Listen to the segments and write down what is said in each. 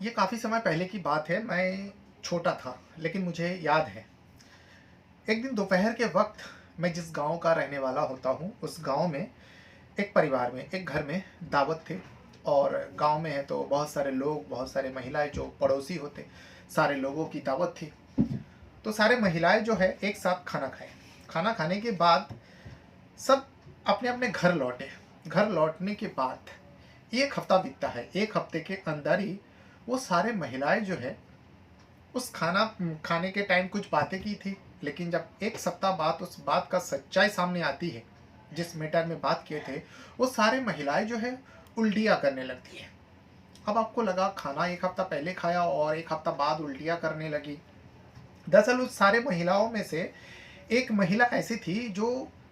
ये काफ़ी समय पहले की बात है। मैं छोटा था, लेकिन मुझे याद है। एक दिन दोपहर के वक़्त मैं जिस गाँव का रहने वाला होता हूँ, उस गाँव में एक परिवार में, एक घर में दावत थी। और गाँव में है तो बहुत सारे लोग, बहुत सारे महिलाएँ जो पड़ोसी होते, सारे लोगों की दावत थी। तो सारे महिलाएँ जो है एक साथ खाना खाएँ। खाना खाने के बाद सब अपने-अपने घर लौटे। घर लौटने के बाद 1 हफ़्ता बीतता है। 1 हफ़्ते के अंदर ही वो सारे महिलाएँ जो है उस खाने के टाइम कुछ बातें की थी, लेकिन जब 1 सप्ताह बाद उस बात का सच्चाई सामने आती है, जिस मैटर में बात किए थे, वो सारे महिलाएँ जो है उल्टियाँ करने लगती हैं। अब आपको लगा खाना 1 हफ्ता पहले खाया और 1 हफ्ता बाद उल्टियाँ करने लगी। दरअसल उस सारे महिलाओं में से एक महिला ऐसी थी जो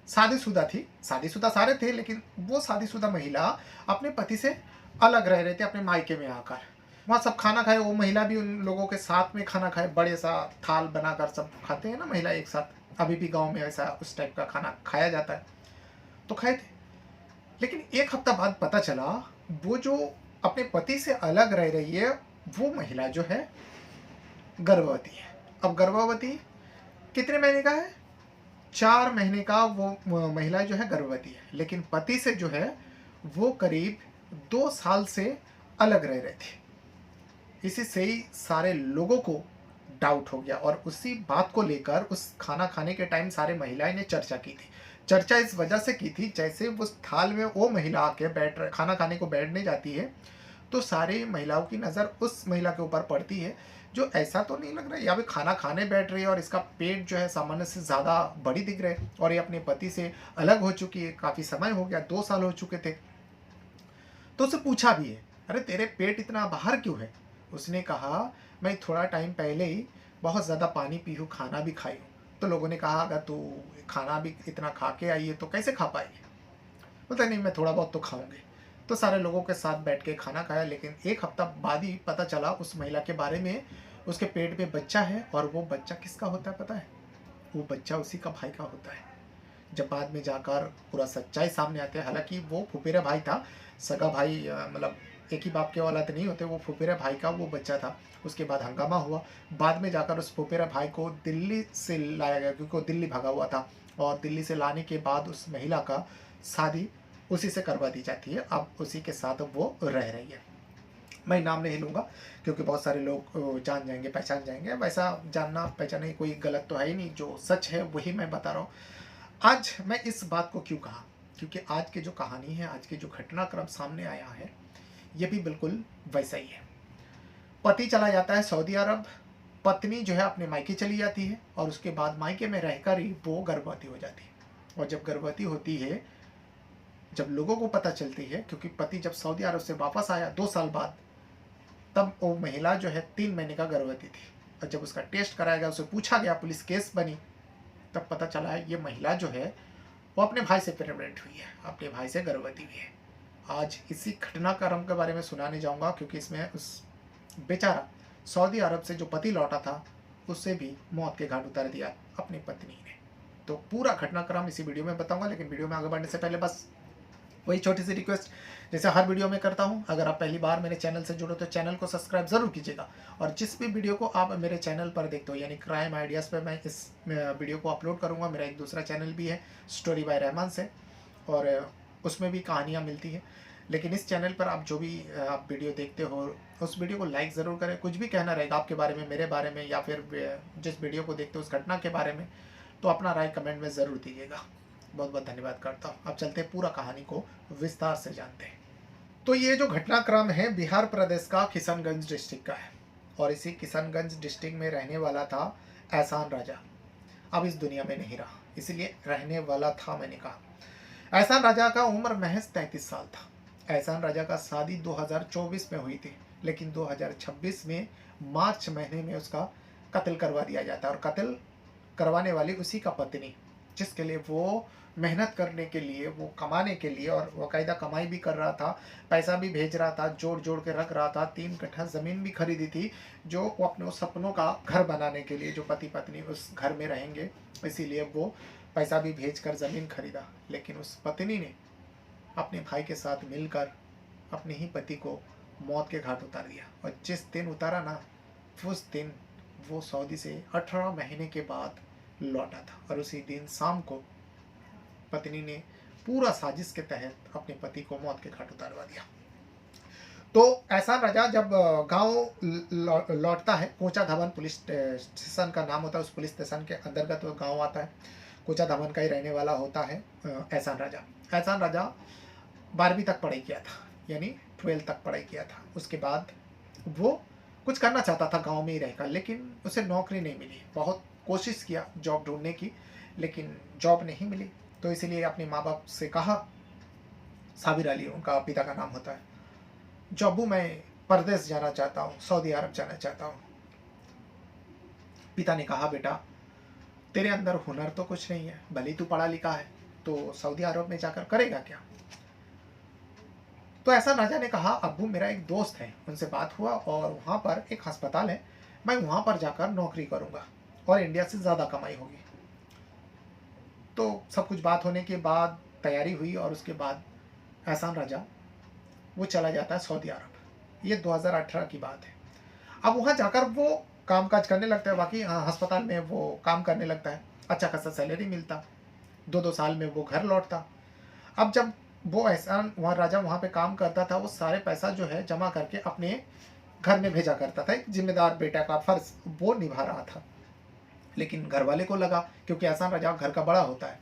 शादीशुदा थी। शादीशुदा सारे थे, लेकिन वो शादीशुदा महिला अपने पति से अलग रह रहे थे अपने मायके में आकर। वहाँ सब खाना खाए, वो महिला भी उन लोगों के साथ में खाना खाए, बड़े सा थाल बनाकर सब खाते हैं ना महिला एक साथ। अभी भी गाँव में ऐसा उस टाइप का खाना खाया जाता है, तो खाए थे। लेकिन 1 हफ्ता बाद पता चला, वो जो अपने पति से अलग रह रही है, वो महिला जो है गर्भवती है। अब गर्भवती कितने महीने का है? 4 महीने का वो महिला जो है गर्भवती है, लेकिन पति से जो है वो करीब 2 साल से अलग रह रहे थे। इसी से ही सारे लोगों को डाउट हो गया और उसी बात को लेकर उस खाना खाने के टाइम सारे महिलाएं ने चर्चा की थी। चर्चा इस वजह से की थी, जैसे उस थाल में वो महिला आके बैठ रहे खाना खाने को बैठने जाती है, तो सारी महिलाओं की नज़र उस महिला के ऊपर पड़ती है, जो ऐसा तो नहीं लग रहा है या फिर खाना खाने बैठ रही है और इसका पेट जो है सामान्य से ज़्यादा बड़ी दिख रहा है और ये अपने पति से अलग हो चुकी है, काफ़ी समय हो गया, 2 साल हो चुके थे। तो उससे पूछा भी है, अरे तेरे पेट इतना बाहर क्यों है? उसने कहा, मैं थोड़ा टाइम पहले ही बहुत ज़्यादा पानी पी हूँ, खाना भी खाई हूँ। तो लोगों ने कहा, अगर तू खाना भी इतना खा के आई है तो कैसे खा पाएगी? बोलता नहीं, मैं थोड़ा बहुत तो खाऊंगी। तो सारे लोगों के साथ बैठ के खाना खाया, लेकिन 1 हफ्ता बाद ही पता चला उस महिला के बारे में, उसके पेट में बच्चा है और वो बच्चा किसका होता है पता है? वो बच्चा उसी का भाई का होता है। जब बाद में जाकर पूरा सच्चाई सामने आती है, हालाँकि वो फुफेरा भाई था, सगा भाई मतलब एक ही बाप के औलाद नहीं होते, वो फुफेरा भाई का वो बच्चा था। उसके बाद हंगामा हुआ, बाद में जाकर उस फुफेरा भाई को दिल्ली से लाया गया, क्योंकि वो दिल्ली भागा हुआ था और दिल्ली से लाने के बाद उस महिला का शादी उसी से करवा दी जाती है। अब उसी के साथ वो रह रही है। मैं नाम नहीं लूँगा, क्योंकि बहुत सारे लोग जान जाएँगे, पहचान जाएँगे। वैसा जानना पहचानना ही कोई गलत तो है ही नहीं, जो सच है वही मैं बता रहा हूँ। आज मैं इस बात को क्यों कहा? क्योंकि आज की जो कहानी है, आज की जो घटनाक्रम सामने आया है, ये भी बिल्कुल वैसा ही है। पति चला जाता है सऊदी अरब, पत्नी जो है अपने मायके चली जाती है और उसके बाद मायके में रहकर ही वो गर्भवती हो जाती है। और जब गर्भवती होती है, जब लोगों को पता चलती है, क्योंकि पति जब सऊदी अरब से वापस आया 2 साल बाद, तब वो महिला जो है 3 महीने का गर्भवती थी। और जब उसका टेस्ट कराया गया, उसे पूछा गया, पुलिस केस बनी, तब पता चला है ये महिला जो है वो अपने भाई से प्रेग्नेंट हुई है, अपने भाई से गर्भवती हुई है। आज इसी घटनाक्रम के बारे में सुनाने जाऊंगा, क्योंकि इसमें उस बेचारा सऊदी अरब से जो पति लौटा था, उससे भी मौत के घाट उतार दिया अपनी पत्नी ने। तो पूरा घटनाक्रम इसी वीडियो में बताऊंगा, लेकिन वीडियो में आगे बढ़ने से पहले बस वही छोटी सी रिक्वेस्ट, जैसे हर वीडियो में करता हूँ, अगर आप पहली बार मेरे चैनल से जुड़ो तो चैनल को सब्सक्राइब ज़रूर कीजिएगा। और जिस भी वीडियो को आप मेरे चैनल पर देखते हो, यानी क्राइम आइडियाज़ पर मैं इस वीडियो को अपलोड करूँगा। मेरा एक दूसरा चैनल भी है, स्टोरी बाय रहमान से, और उसमें भी कहानियाँ मिलती हैं। लेकिन इस चैनल पर आप जो भी आप वीडियो देखते हो, उस वीडियो को लाइक ज़रूर करें। कुछ भी कहना रहेगा आपके बारे में, मेरे बारे में, या फिर जिस वीडियो को देखते हो उस घटना के बारे में, तो अपना राय कमेंट में ज़रूर दीजिएगा। बहुत बहुत धन्यवाद करता हूँ। अब चलते हैं, पूरा कहानी को विस्तार से जानते हैं। तो ये जो घटनाक्रम है बिहार प्रदेश का किशनगंज डिस्ट्रिक्ट का है, और इसी किशनगंज डिस्ट्रिक्ट में रहने वाला था एहसान राजा। अब इस दुनिया में नहीं रहा, इसलिए रहने वाला था मैंने कहा। एहसान राजा का उम्र महज 33 साल था। एहसान राजा का शादी 2024 में हुई थी, लेकिन 2026 में मार्च महीने में उसका कत्ल करवा दिया जाता है। और कत्ल करवाने वाली उसी का पत्नी, जिसके लिए वो मेहनत करने के लिए, वो कमाने के लिए, और बाकायदा कमाई भी कर रहा था, पैसा भी भेज रहा था, जोड़ जोड़ के रख रहा था। 3 कट्ठा ज़मीन भी खरीदी थी, जो वो अपने उस सपनों का घर बनाने के लिए, जो पति पत्नी उस घर में रहेंगे, इसीलिए वो पैसा भी भेज कर ज़मीन खरीदा। लेकिन उस पत्नी ने अपने भाई के साथ मिलकर अपने ही पति को मौत के घाट उतार दिया। और जिस दिन उतारा ना, उस दिन वो सऊदी से 18 महीने के बाद लौटा था, और उसी दिन शाम को पत्नी ने पूरा साजिश के तहत अपने पति को मौत के घाट उतारवा दिया। तो एहसान रजा जब गांव लौटता है, कोचा धवन पुलिस स्टेशन का नाम होता है, उस पुलिस स्टेशन के अंतर्गत वो गांव आता है। कोचा धवन का ही रहने वाला होता है एहसान रजा। एहसान रजा 12वीं तक पढ़ाई किया था, यानी 12 तक पढ़ाई किया था। उसके बाद वो कुछ करना चाहता था गांव में ही रहकर, लेकिन उसे नौकरी नहीं मिली। बहुत कोशिश किया जॉब ढूंढने की, लेकिन जॉब नहीं मिली। तो इसलिए अपने माँ बाप से कहा, साबिर अली उनका पिता का नाम होता है, जो अब्बू मैं परदेश जाना चाहता हूँ, सऊदी अरब जाना चाहता हूँ। पिता ने कहा, बेटा तेरे अंदर हुनर तो कुछ नहीं है, भले ही तू पढ़ा लिखा है, तो सऊदी अरब में जाकर करेगा क्या। तो एहसान राजा ने कहा, अब्बू मेरा एक दोस्त है, उनसे बात हुआ और वहाँ पर एक अस्पताल है, मैं वहाँ पर जाकर नौकरी करूँगा और इंडिया से ज़्यादा कमाई होगी। तो सब कुछ बात होने के बाद तैयारी हुई, और उसके बाद एहसान राजा वो चला जाता है सऊदी अरब। ये 2018 की बात है। अब वहाँ जाकर वो काम काज करने लगता है, बाकी हाँ अस्पताल में वो काम करने लगता है, अच्छा खासा सैलरी मिलता। 2-2 साल में वो घर लौटता। अब जब वो एहसान वहाँ राजा वहाँ पे काम करता था, वो सारे पैसा जो है जमा करके अपने घर में भेजा करता था। एक जिम्मेदार बेटा का फर्ज वो निभा रहा था। लेकिन घर वाले को लगा, क्योंकि एहसान राजा घर का बड़ा होता है,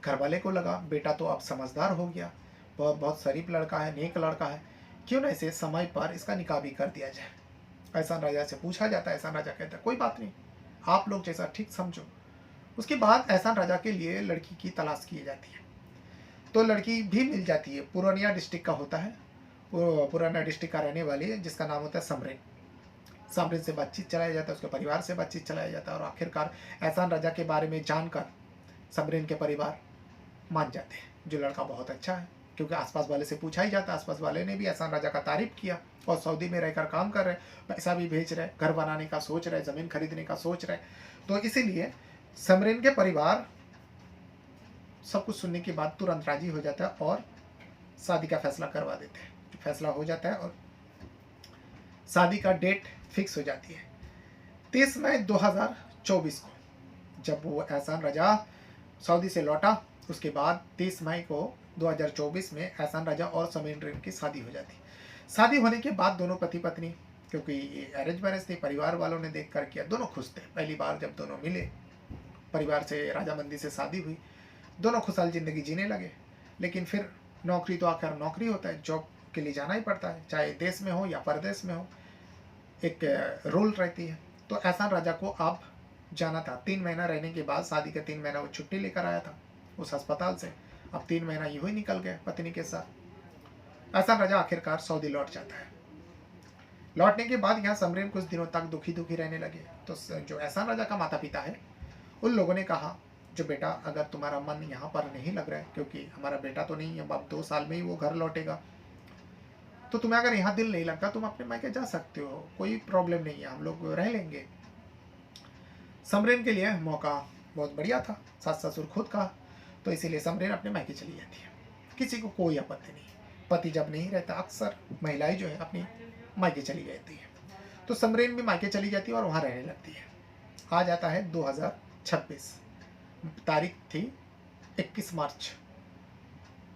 घर वाले को लगा बेटा तो अब समझदार हो गया, बहुत बहुत शरीफ लड़का है, नेक लड़का है, क्यों ना इसे समय पर इसका निकाह भी कर दिया जाए। एहसान राजा से पूछा जाता है, एहसान राजा कहता है कोई बात नहीं, आप लोग जैसा ठीक समझो। उसके बाद एहसान राजा के लिए लड़की की तलाश की जाती है। तो लड़की भी मिल जाती है, पूर्णिया डिस्ट्रिक्ट का होता है, वो पूर्णिया डिस्ट्रिक्ट का रहने वाली है, जिसका नाम होता है समरीन। समरीन से बातचीत चलाया जाता है, उसके परिवार से बातचीत चलाया जाता है, और आखिरकार एहसान राजा के बारे में जानकर समरीन के परिवार मान जाते हैं, जो लड़का बहुत अच्छा है। क्योंकि आसपास वाले से पूछा ही जाता, आसपास वाले ने भी एहसान राजा का तारीफ किया, और सऊदी में रहकर काम कर रहे, पैसा भी भेज रहे, घर बनाने का सोच रहे, ज़मीन खरीदने का सोच रहे। तो इसीलिए समरीन के परिवार सब कुछ सुनने के बाद तुरंत राजी हो जाता है और शादी का फैसला करवा देते हैं। फैसला हो जाता है और शादी का डेट फिक्स हो जाती है 30 मई 2024 को। जब वो एहसान राजा सऊदी से लौटा, उसके बाद 30 मई को 2024 में एहसान राजा और समरीन की शादी हो जाती। शादी होने के बाद दोनों पति पत्नी, क्योंकि ये अरेंज मैरिज थी, परिवार वालों ने देख कर किया, दोनों खुश थे। पहली बार जब दोनों मिले, परिवार से राजामंदी से शादी हुई, दोनों खुशहाल ज़िंदगी जीने लगे। लेकिन फिर नौकरी तो आखिर नौकरी होता है, जॉब के लिए जाना ही पड़ता है, चाहे देश में हो या परदेश में हो, एक रूल रहती है। तो एहसान राजा को अब जाना था। 3 महीना रहने के बाद, शादी के 3 महीना वो छुट्टी लेकर आया था उस अस्पताल से। अब 3 महीना यूँ ही निकल गया पत्नी के साथ। एहसान राजा आखिरकार सऊदी लौट जाता है। लौटने के बाद यहाँ समरीन कुछ दिनों तक दुखी दुखी रहने लगे। तो जो एहसान राजा का माता पिता है, उन लोगों ने कहा, जो बेटा अगर तुम्हारा मन यहाँ पर नहीं लग रहा है, क्योंकि हमारा बेटा तो नहीं है, अब 2 साल में ही वो घर लौटेगा, तो तुम्हें अगर यहाँ दिल नहीं लगता, तुम अपने मायके जा सकते हो, कोई प्रॉब्लम नहीं है, हम लोग रह लेंगे। समरीन के लिए मौका बहुत बढ़िया था, सास ससुर खुद का, तो इसीलिए समरीन अपने मायके चली जाती है। किसी को कोई आपत्ति नहीं। पति जब नहीं रहता, अक्सर महिलाएं जो है अपनी मायके चली जाती है। तो समरीन भी मायके चली जाती है और वहाँ रहने लगती है। आ जाता है 2026, तारीख थी 21 मार्च,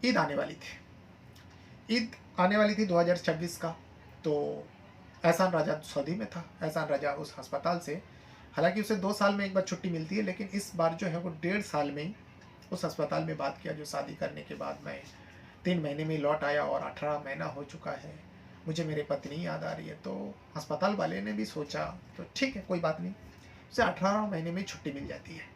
ईद आने वाली थी। ईद आने वाली थी 2026 का। तो एहसान राजा सऊदी में था। एहसान राजा उस अस्पताल से, हालांकि उसे 2 साल में एक बार छुट्टी मिलती है, लेकिन इस बार जो है वो 1.5 साल में ही उस अस्पताल में बात किया, जो शादी करने के बाद मैं 3 महीने में लौट आया और 18 महीना हो चुका है, मुझे मेरी पत्नी याद आ रही है। तो अस्पताल वाले ने भी सोचा, तो ठीक है कोई बात नहीं, उसे 18 महीने में छुट्टी मिल जाती है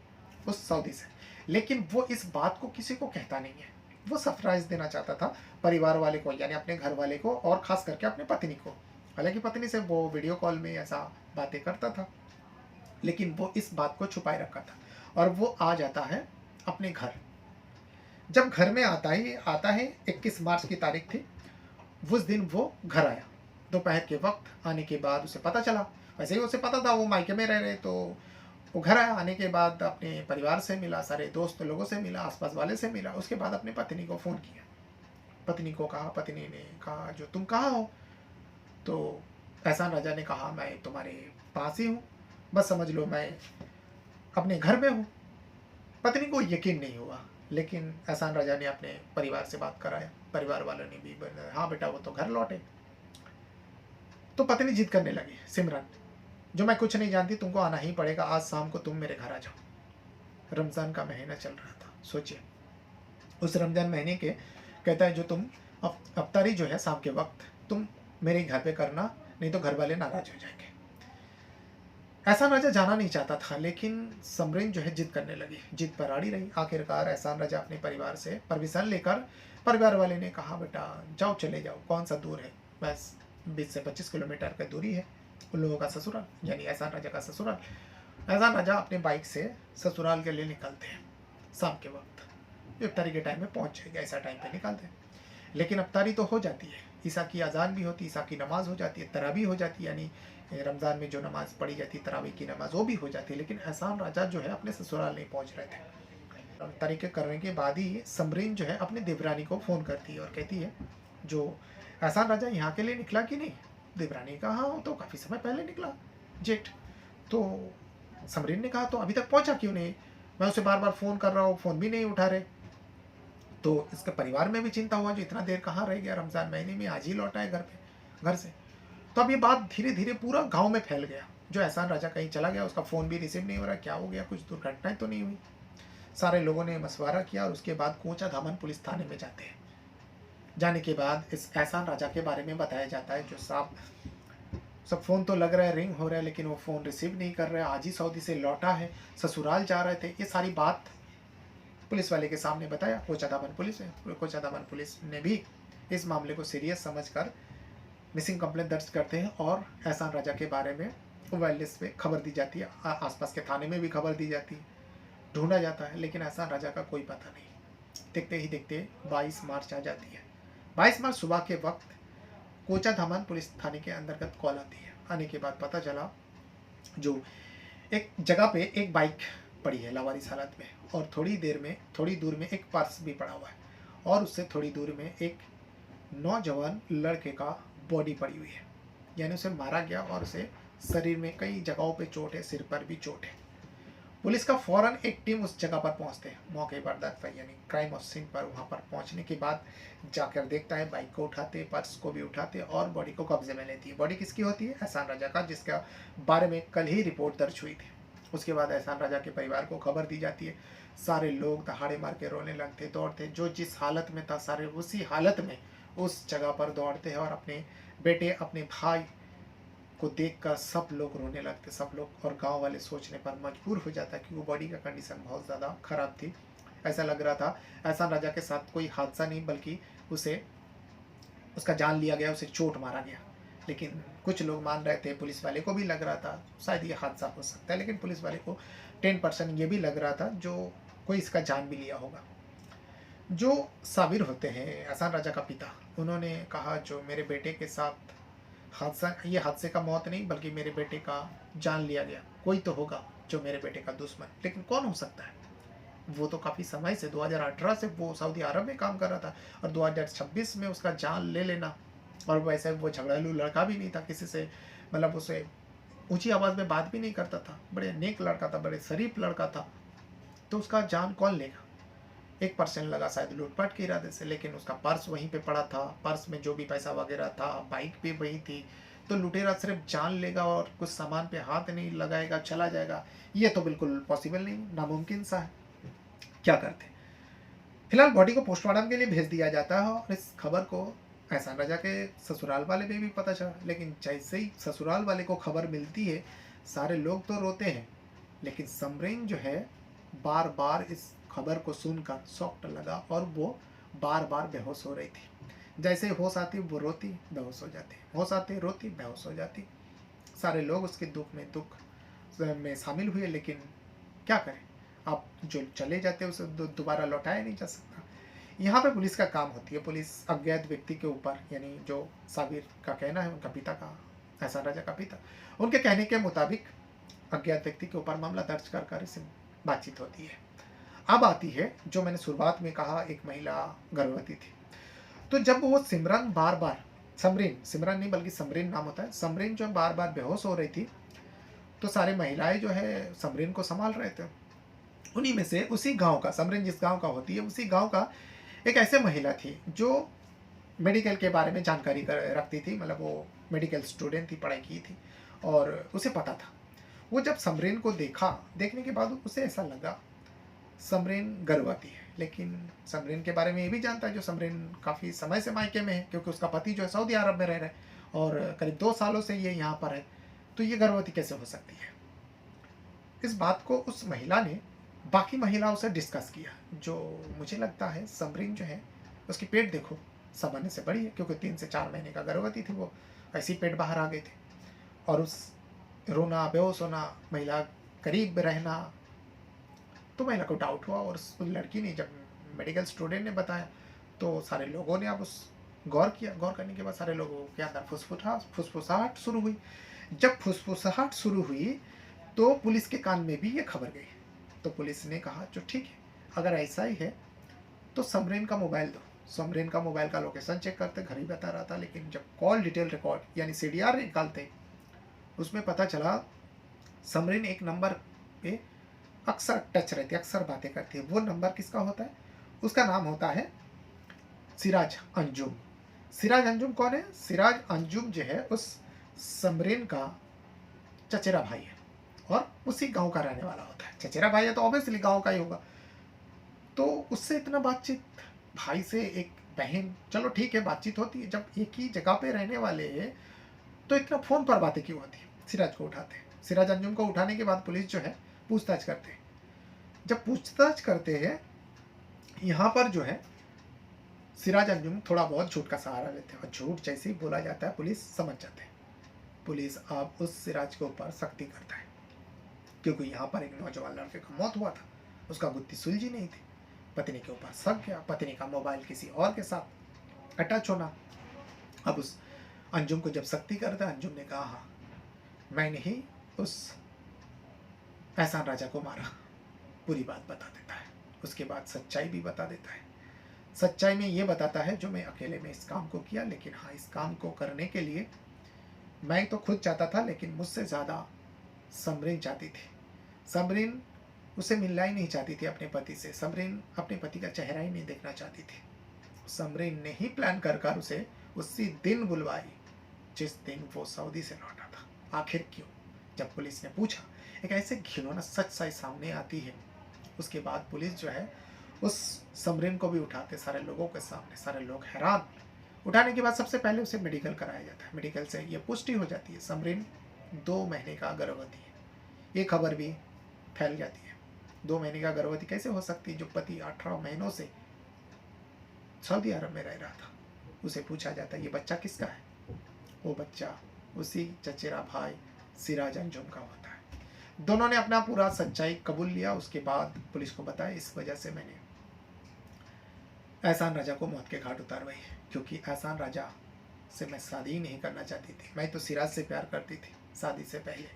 उस सऊदी से। लेकिन वो इस बात को किसी को कहता नहीं है, वो सरप्राइज देना चाहता था परिवार वाले को, यानी अपने घर वाले को, और ख़ास करके अपने पत्नी को। हालांकि पत्नी से वो वीडियो कॉल में ऐसा बातें करता था, लेकिन वो इस बात को छुपाए रखा था। और वो आ जाता है अपने घर। जब घर में आता है 21 मार्च की तारीख थी, उस दिन वो घर आया। दोपहर के वक्त आने के बाद उसे पता चला, वैसे ही उसे पता था वो मायके में रह रहे, तो वो घर आया। आने के बाद अपने परिवार से मिला, सारे दोस्त लोगों से मिला, आसपास वाले से मिला। उसके बाद अपने पत्नी को फ़ोन किया। पत्नी को कहा, पत्नी ने कहा, जो तुम कहाँ हो, तो एहसान राजा ने कहा, मैं तुम्हारे पास ही हूँ, बस समझ लो मैं अपने घर में हूँ। पत्नी को यकीन नहीं हुआ, लेकिन एहसान राजा ने अपने परिवार से बात कराया। परिवार वालों ने भी बोला, हाँ बेटा वो तो घर लौटे। तो पत्नी जिद करने लगी, सिमरन जो मैं कुछ नहीं जानती, तुमको आना ही पड़ेगा, आज शाम को तुम मेरे घर आ जाओ। रमज़ान का महीना चल रहा था, सोचिए उस रमज़ान महीने के, कहता है जो तुम अफ्तारी जो है शाम के वक्त तुम मेरे घर पे करना, नहीं तो घर वाले नाराज हो जाएंगे। एहसान राजा जाना नहीं चाहता था, लेकिन समरीन जो है जिद करने लगी, जिद पर अड़ी रही। आखिरकार एहसान राजा अपने परिवार से परमिशन लेकर, परिवार वाले ने कहा बेटा जाओ, चले जाओ, कौन सा दूर है, बस 20 से 25 किलोमीटर का दूरी है उन लोगों का ससुराल, यानी एहसान राजा का ससुराल। एहसान राजा अपने बाइक से ससुराल के लिए निकलते हैं शाम के वक्त, इफ्तारी के टाइम में पहुंच जाएगा, ऐसा टाइम पे निकलते हैं। लेकिन अफ्तारी तो हो जाती है, ईसा की अजान भी होती है, ईसा की नमाज हो जाती है, तरावी हो जाती है, यानी रमज़ान में जो नमाज पढ़ी जाती है तरावी की नमाज, वो भी हो जाती है। लेकिन एहसान राजा जो है अपने ससुराल नहीं पहुंच रहे थे। तरीके करने के बाद ही समरीन जो है अपनी देवरानी को फ़ोन करती है और कहती है जो एहसान राजा यहाँ के लिए निकला कि नहीं। देवरानी कहा हाँ तो काफ़ी समय पहले निकला जेट। तो समरीन ने कहा तो अभी तक पहुँचा क्यों नहीं, मैं उसे बार बार फ़ोन कर रहा हूँ, फ़ोन भी नहीं उठा रहे। तो इसके परिवार में भी चिंता हुआ, जो इतना देर कहाँ रह गया, रमज़ान महीने में आज ही लौटा है घर से। तो अब ये बात धीरे धीरे पूरा गांव में फैल गया, जो एहसान राजा कहीं चला गया, उसका फ़ोन भी रिसीव नहीं हो रहा, क्या हो गया, कुछ दुर्घटनाएं तो नहीं हुई। सारे लोगों ने मशवरा किया और उसके बाद कोचा धामन पुलिस थाने में जाते हैं। जाने के बाद इस एहसान राजा के बारे में बताया जाता है, जो साहब सब फ़ोन तो लग रहा है, रिंग हो रहा है, लेकिन वो फ़ोन रिसीव नहीं कर रहा है, आज ही सऊदी से लौटा है, ससुराल जा रहे थे। ये सारी बात पुलिस वाले के सामने बताया। कोचा धामन पुलिस है, कोचा धामन पुलिस ने भी इस मामले को सीरियस समझकर मिसिंग कंप्लेंट दर्ज करते हैं और एहसान राजा के बारे में मोबाइल लिस्ट पे खबर दी जाती है, आसपास के थाने में भी खबर दी जाती है, ढूंढा जाता है, लेकिन एहसान राजा का कोई पता नहीं। देखते ही देखते 22 मार्च आ जाती है। 22 मार्च सुबह के वक्त कोचा धामन पुलिस थाने के अंतर्गत कॉल आती है। आने के बाद पता चला जो एक जगह पे एक बाइक पड़ी है लावारिस हालत में, और थोड़ी दूर में एक पर्स भी पड़ा हुआ है, और उससे थोड़ी दूर में एक नौजवान लड़के का बॉडी पड़ी हुई है, यानी उसे मारा गया और उसे शरीर में कई जगहों पे चोट है, सिर पर भी चोट है। पुलिस का फौरन एक टीम उस जगह पर पहुंचते हैं, मौके पर यानी क्राइम सीन पर। वहां पर पहुंचने के बाद जाकर देखता है, बाइक को उठाते, पर्स को भी उठाते और बॉडी को कब्जे में लेती है। बॉडी किसकी होती है? एहसान राजा का, जिसका बारे में कल ही रिपोर्ट दर्ज हुई थी। उसके बाद एहसान राजा के परिवार को खबर दी जाती है। सारे लोग दहाड़े मार के रोने लगते, दौड़ते, जो जिस हालत में था सारे उसी हालत में उस जगह पर दौड़ते हैं, और अपने बेटे, अपने भाई को देखकर सब लोग रोने लगते, सब लोग। और गांव वाले सोचने पर मजबूर हो जाता है कि वो बॉडी का कंडीशन बहुत ज़्यादा खराब थी। ऐसा लग रहा था एहसान राजा के साथ कोई हादसा नहीं, बल्कि उसका जान लिया गया, उसे चोट मारा गया। लेकिन कुछ लोग मान रहे थे, पुलिस वाले को भी लग रहा था शायद ये हादसा हो सकता है, लेकिन पुलिस वाले को 10% ये भी लग रहा था जो कोई इसका जान भी लिया होगा। जो साबिर होते हैं एहसान राजा का पिता, उन्होंने कहा जो मेरे बेटे के साथ हादसा, ये हादसे का मौत नहीं बल्कि मेरे बेटे का जान लिया गया, कोई तो होगा जो मेरे बेटे का दुश्मन। लेकिन कौन हो सकता है? वो तो काफ़ी समय से 2018 से वो सऊदी अरब में काम कर रहा था, और 2026 में उसका जान ले लेना। और वैसे वो झगड़ालू लड़का भी नहीं था किसी से, मतलब उसे ऊंची आवाज़ में बात भी नहीं करता था, बड़े नेक लड़का था, बड़े शरीफ लड़का था। तो उसका जान कौन लेगा? 1% लगा शायद लूटपाट के इरादे से, लेकिन उसका पर्स वहीं पे पड़ा था, पर्स में जो भी पैसा वगैरह था, बाइक भी वही थी। तो लुटेरा सिर्फ जान लेगा और कुछ सामान पे हाथ नहीं लगाएगा, चला जाएगा? ये तो बिल्कुल पॉसिबल नहीं, नामुमकिन सा है। क्या करते? फिलहाल बॉडी को पोस्टमार्टम के लिए भेज दिया जाता है, और इस खबर को एहसान राजा के ससुराल वाले पे भी पता चला। लेकिन जैसे ही ससुराल वाले को खबर मिलती है, सारे लोग तो रोते हैं, लेकिन समरीन जो है बार बार इस खबर को सुनकर शॉक्ड लगा, और वो बार बार बेहोश हो रही थी। जैसे होश आती वो रोती, बेहोश हो जाती, होश आती रोती, बेहोश हो जाती। सारे लोग उसके दुख में शामिल हुए, लेकिन क्या करें, अब जो चले जाते उसे दोबारा लौटाया नहीं जा सकता। यहाँ पे पुलिस का काम होती है। पुलिस अज्ञात व्यक्ति के ऊपर, यानी जो साबिर का कहना है, उनका पिता का, एहसान राजा का पिता, उनके कहने के मुताबिक अज्ञात व्यक्ति के ऊपर मामला दर्ज कर इसे बातचीत होती है। अब आती है जो मैंने शुरुआत में कहा, एक महिला गर्भवती थी। तो जब वो सिमरन बार बार समरीन, सिमरन नहीं बल्कि समरीन नाम होता है। समरीन जो बार बार बेहोश हो रही थी, तो सारी महिलाएं जो है समरीन को संभाल रहे थे। उन्हीं में से उसी गांव का, समरीन जिस गांव का होती है उसी गांव का एक ऐसे महिला थी जो मेडिकल के बारे में जानकारी रखती थी। मतलब वो मेडिकल स्टूडेंट थी, पढ़ाई की थी और उसे पता था। वो जब समरीन को देखा, देखने के बाद उसे ऐसा लगा समरीन गर्भवती है। लेकिन समरीन के बारे में ये भी जानता है जो समरीन काफ़ी समय से मायके में है, क्योंकि उसका पति जो है सऊदी अरब में रह रहा है और करीब 2 सालों से ये यहाँ पर है। तो ये गर्भवती कैसे हो सकती है? इस बात को उस महिला ने बाकी महिलाओं से डिस्कस किया। जो मुझे लगता है समरीन जो है उसकी पेट देखो सामान्य से बड़ी है, क्योंकि 3 से 4 महीने का गर्भवती थी वो, ऐसी पेट बाहर आ गए थे। और उस रोना, बेहोश होना, महिला करीब रहना, तो महिला को डाउट हुआ। और उस लड़की ने, जब मेडिकल स्टूडेंट ने बताया, तो सारे लोगों ने अब उस गौर किया। गौर करने के बाद सारे लोगों के अंदर फुसफुसाहट शुरू हुई। जब फुसफुसाहट शुरू हुई तो पुलिस के कान में भी ये खबर गई। तो पुलिस ने कहा जो ठीक है, अगर ऐसा ही है तो समरीन का मोबाइल दो। समरीन का मोबाइल का लोकेशन चेक करते, घर ही बता रहा था। लेकिन जब कॉल डिटेल रिकॉर्ड यानी CDR निकालते, उसमें पता चला समरीन एक नंबर पे अक्सर टच रहती है, अक्सर बातें करती है। वो नंबर किसका होता है? उसका नाम होता है सिराज अंजुम। सिराज अंजुम कौन है? सिराज अंजुम जो है उस समरीन का चचेरा भाई है और उसी गांव का रहने वाला होता है। चचेरा भाई है तो ऑब्वियसली गांव का ही होगा। तो उससे इतना बातचीत, भाई से एक बहन, चलो ठीक है बातचीत होती है। जब एक ही जगह पे रहने वाले हैं तो इतना फोन पर बातें क्यों होती है? सिराज को उठाते हैं। सिराज अंजुम को उठाने के बाद पुलिस जो है पूछताछ करते हैं। जब पूछताछ करते हैं, यहाँ पर जो है सिराज अंजुम थोड़ा बहुत झूठ का सहारा लेते हैं और झूठ जैसे ही बोला जाता है पुलिस समझ जाते हैं। पुलिस अब उस सिराज के ऊपर सख्ती करता है, क्योंकि यहाँ पर एक नौजवान लड़के का मौत हुआ था, उसका गुत्थी सुलझी नहीं थी। पत्नी के ऊपर शक गया, पत्नी का मोबाइल किसी और के साथ अटैच होना। अब उस अंजुम को जब सख्ती करता है, अंजुम ने कहा हाँ मैंने ही उस एहसान राजा को मारा, पूरी बात बता देता है। उसके बाद सच्चाई भी बता देता है। सच्चाई में ये बताता है जो मैं अकेले में इस काम को किया, लेकिन हाँ इस काम को करने के लिए मैं तो खुद चाहता था, लेकिन मुझसे ज़्यादा समरीन चाहती थी। समरीन उसे मिलना ही नहीं चाहती थी अपने पति से। समरीन अपने पति का चेहरा ही नहीं देखना चाहती थी। समरीन ने ही प्लान कर कर उसे उसी दिन बुलवाई जिस दिन वो सऊदी से लौटा था। आखिर क्यों? जब पुलिस ने पूछा, एक ऐसे घिनौना सच्चाई सामने आती है। उसके बाद पुलिस जो है उस समरीन को भी उठाते सारे लोगों के सामने। सारे लोग हैरान। उठाने के बाद सबसे पहले उसे मेडिकल कराया जाता है। मेडिकल से ये पुष्टि हो जाती है समरीन 2 महीने का गर्भवती है। ये खबर भी फैल जाती है। 2 महीने का गर्भवती कैसे हो सकती है? जो पति 18 महीनों से सऊदी अरब में रह रहा था। उसे पूछा जाता है ये बच्चा किसका है? वो बच्चा उसी चचेरा भाई सिराज अंजुम का होता है। दोनों ने अपना पूरा सच्चाई कबूल लिया। उसके बाद पुलिस को बताया इस वजह से मैंने एहसान राजा को मौत के घाट उतारवाई, क्योंकि एहसान राजा से मैं शादी ही नहीं करना चाहती थी। मैं तो सिराज से प्यार करती थी शादी से पहले।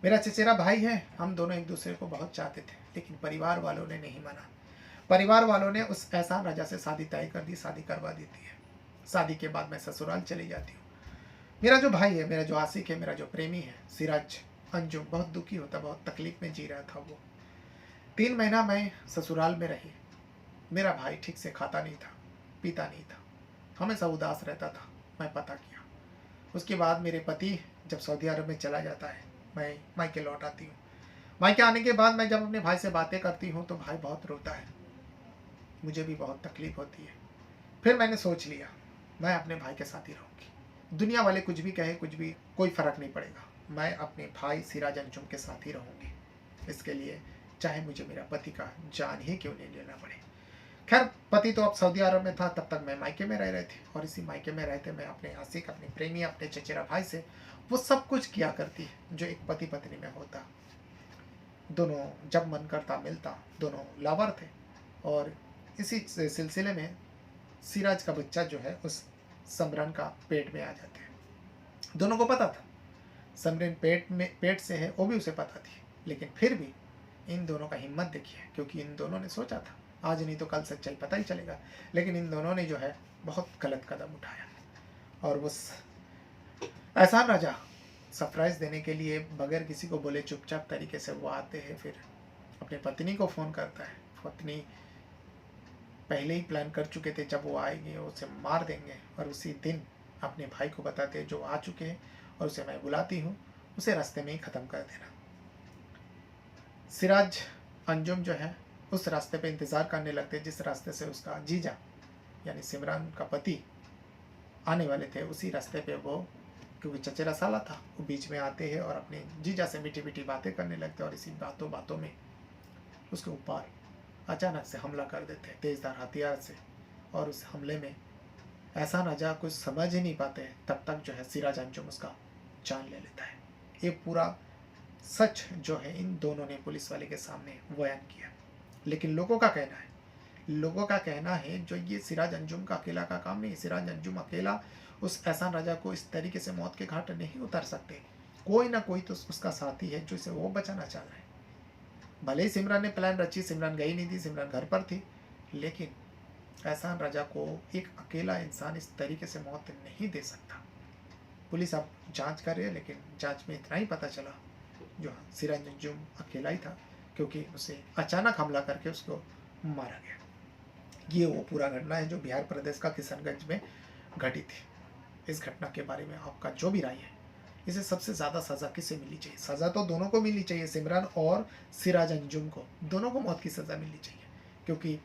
मेरा चचेरा भाई है, हम दोनों एक दूसरे को बहुत चाहते थे, लेकिन परिवार वालों ने नहीं माना। परिवार वालों ने उस एहसान राजा से शादी तय कर दी, शादी करवा देती है। शादी के बाद मैं ससुराल चली जाती हूँ। मेरा जो भाई है, मेरा जो आशिक है, मेरा जो प्रेमी है सिराज अंजुम बहुत दुखी होता, बहुत तकलीफ में जी रहा था वो। 3 महीना मैं ससुराल में रही। मेरा भाई ठीक से खाता नहीं था, पीता नहीं था, हमेशा उदास रहता था। मैं पता किया। उसके बाद मेरे पति जब सऊदी अरब में चला जाता है, मैं मायके लौट आती हूँ। मायके आने के बाद मैं जब अपने भाई से बातें करती हूँ तो भाई बहुत रोता है। मुझे भी बहुत तकलीफ होती है। फिर मैंने सोच लिया मैं अपने भाई के साथ ही रहूँगी। दुनिया वाले कुछ भी कहे, कुछ भी, कोई फ़र्क नहीं पड़ेगा। मैं अपने भाई सिराज अंजुम के साथ ही रहूँगी। इसके लिए चाहे मुझे मेरा पति का जान ही क्यों नहीं लेना पड़े। खैर पति तो अब सऊदी अरब में था, तब तक मैं मायके में रह रही थी। और इसी मायके में रहते मैं अपने आशिक, अपने प्रेमी, अपने चचेरा भाई से वो सब कुछ किया करती है जो एक पति पत्नी में होता। दोनों जब मन करता मिलता, दोनों लावर थे। और इसी सिलसिले में सिराज का बच्चा जो है उस समरन का पेट में आ जाते हैं। दोनों को पता था समरन पेट से है, वो भी उसे पता थी। लेकिन फिर भी इन दोनों का हिम्मत देखिए, क्योंकि इन दोनों ने सोचा था आज नहीं तो कल सच्चाई पता ही चलेगा। लेकिन इन दोनों ने जो है बहुत गलत कदम उठाया और उस एहसान राजा सरप्राइज़ देने के लिए बगैर किसी को बोले चुपचाप तरीके से वो आते हैं। फिर अपनी पत्नी को फ़ोन करता है। पत्नी पहले ही प्लान कर चुके थे, जब वो आएंगे उसे मार देंगे, और उसी दिन अपने भाई को बताते हैं जो आ चुके हैं और उसे मैं बुलाती हूँ, उसे रास्ते में ही ख़त्म कर देना। सिराज अंजुम जो है उस रास्ते पे इंतज़ार करने लगते हैं जिस रास्ते से उसका जीजा यानी सिमरान का पति आने वाले थे। उसी रास्ते पे वो, क्योंकि चचेरा साला था, वो बीच में आते हैं और अपने जीजा से मीठी मीठी बातें करने लगते हैं। और इसी बातों बातों में उसके ऊपर अचानक से हमला कर देते हैं तेज़धार हथियार से। और उस हमले में एहसान राजा कुछ समझ ही नहीं पाते हैं, तब तक जो है सिराज अंजुम उसका जान ले लेता है। ये पूरा सच जो है इन दोनों ने पुलिस वाले के सामने बयान किया। लेकिन लोगों का कहना है जो ये सिराज अंजुम का अकेला का काम नहीं। सिराज अंजुम अकेला उस एहसान राजा को इस तरीके से मौत के घाट नहीं उतार सकते। कोई ना कोई तो उसका साथी है जो इसे वो बचाना चाह रहा है। भले ही सिमरन ने प्लान रची, सिमरन गई नहीं थी, सिमरन घर पर थी, लेकिन एहसान राजा को एक अकेला इंसान इस तरीके से मौत नहीं दे सकता। पुलिस अब जांच कर रही है, लेकिन जांच में इतना ही पता चला जो सिराज अंजुम अकेला ही था, क्योंकि उसे अचानक हमला करके उसको मारा गया। ये वो पूरा घटना है जो बिहार प्रदेश का किशनगंज में घटी थी। इस घटना के बारे में आपका जो भी राय है, इसे सबसे ज़्यादा सज़ा किसे मिलनी चाहिए? सज़ा तो दोनों को मिलनी चाहिए, सिमरन और सिराज अंजुम को, दोनों को मौत की सज़ा मिलनी चाहिए, क्योंकि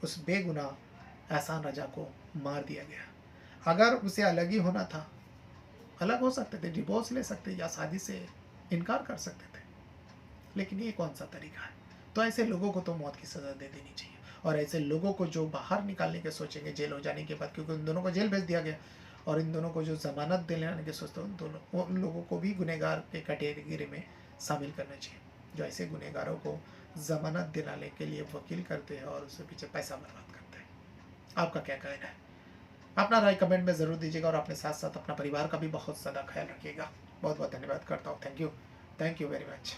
उस बेगुनाह एहसान राजा को मार दिया गया। अगर उसे अलग ही होना था, अलग हो सकते थे, डिवोर्स ले सकते या शादी से इनकार कर सकते थे, लेकिन ये कौन सा तरीका है? तो ऐसे लोगों को तो मौत की सज़ा दे देनी चाहिए। और ऐसे लोगों को जो बाहर निकालने के सोचेंगे जेल हो जाने के बाद, क्योंकि उन दोनों को जेल भेज दिया गया, और इन दोनों को जो जमानत दिलाने के सोचते हैं उन लोगों को भी गुनहगार के कैटेगरी में शामिल करना चाहिए, जो ऐसे गुनहगारों को जमानत दिलाने के लिए वकील करते हैं और उसके पीछे पैसा बर्बाद करते हैं। आपका क्या कहना है? अपना राय कमेंट में ज़रूर दीजिएगा, और अपने साथ साथ अपना परिवार का भी बहुत ज़्यादा ख्याल रखिएगा। बहुत बहुत धन्यवाद करता हूँ। Thank you very much.